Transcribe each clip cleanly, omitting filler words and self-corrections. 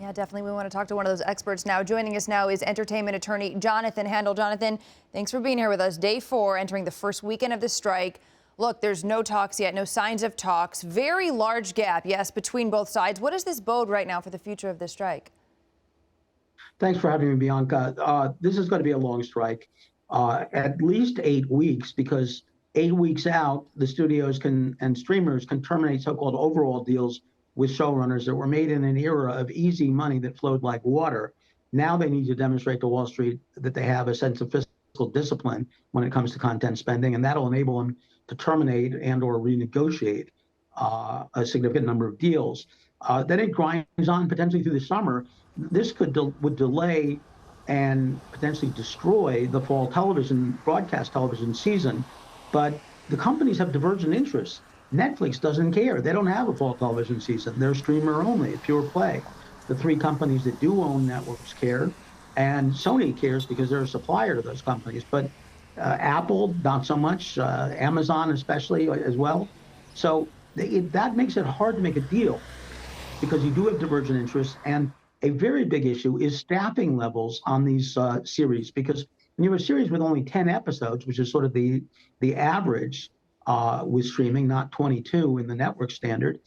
Yeah, definitely. We want to talk to one of those experts now. Joining us now is entertainment attorney Jonathan Handel. Jonathan, thanks for being here with us. Day 4, entering the first weekend of the strike. Look, there's no talks yet, no signs of talks. Very large gap, yes, between both sides. What does this bode right now for the future of the strike? Thanks for having me, Bianca. This is going to be a long strike, at least 8 weeks, because 8 weeks out, the studios can and streamers can terminate so-called overall deals with showrunners that were made in an era of easy money that flowed like water. Now they need to demonstrate to Wall Street that they have a sense of fiscal discipline when it comes to content spending, and that'll enable them to terminate and/or renegotiate a significant number of deals. Then it grinds on potentially through the summer. This would delay and potentially destroy the fall television, broadcast television season. But the companies have divergent interests. Netflix doesn't care. They don't have a fall television season. They're streamer only, pure play. The 3 companies that do own networks care, and Sony cares because they're a supplier to those companies. But Apple, not so much. Amazon, especially, as well. So that makes it hard to make a deal because you do have divergent interests. And a very big issue is staffing levels on these series, because when you have a series with only 10 episodes, which is sort of the average with streaming, not 22 in the network standard,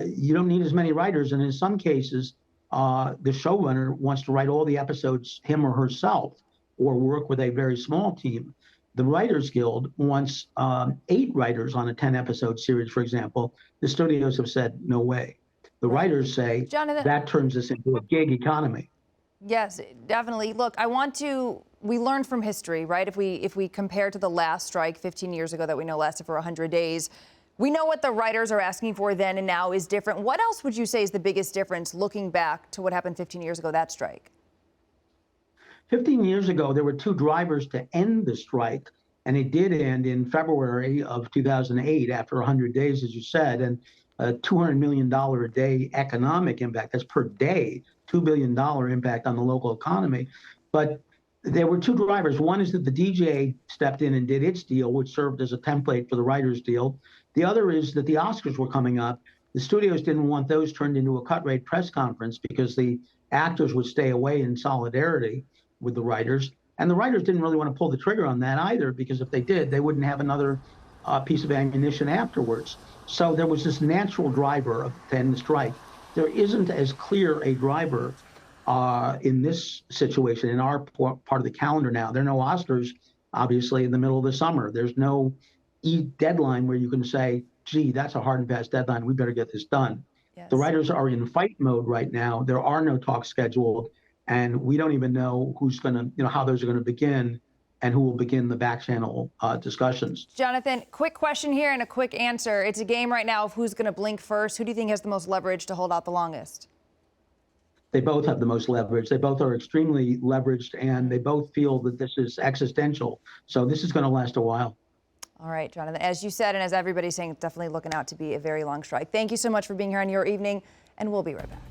you don't need as many writers. And in some cases, the showrunner wants to write all the episodes him or herself or work with a very small team. The Writers Guild wants 8 writers on a 10-episode series, for example. The studios have said, no way. The writers say Jonathan, that turns this into a gig economy. yes, definitely. Look, we learned from history, right? If we compare to the last strike 15 years ago that we know lasted for 100 days, we know what the writers are asking for then and now is different. What else would you say is the biggest difference looking back to what happened 15 years ago, that strike? 15 years ago, there were 2 drivers to end the strike, and it did end in February of 2008 after 100 days, as you said, and a $200 million a day economic impact. That's per day, $2 billion impact on the local economy. But there were 2 drivers. One is that the DJ stepped in and did its deal, which served as a template for the writers' deal. The other is that the Oscars were coming up. The studios didn't want those turned into a cut-rate press conference because the actors would stay away in solidarity with the writers. And the writers didn't really want to pull the trigger on that either, because if they did, they wouldn't have another piece of ammunition afterwards. So there was this natural driver to end the strike. There isn't as clear a driver in this situation, in our part of the calendar now. There are no Oscars, obviously, in the middle of the summer. There's no deadline where you can say, gee, that's a hard and fast deadline. We better get this done. Yes. The writers are in fight mode right now. There are no talks scheduled, and we don't even know who's going to, how those are going to begin and who will begin the back channel discussions. Jonathan, quick question here and a quick answer. It's a game right now of who's going to blink first. Who do you think has the most leverage to hold out the longest? They both have the most leverage. They both are extremely leveraged, and they both feel that this is existential. So this is going to last a while. All right, Jonathan, as you said, and as everybody's saying, it's definitely looking out to be a very long strike. Thank you so much for being here on Your Evening, and we'll be right back.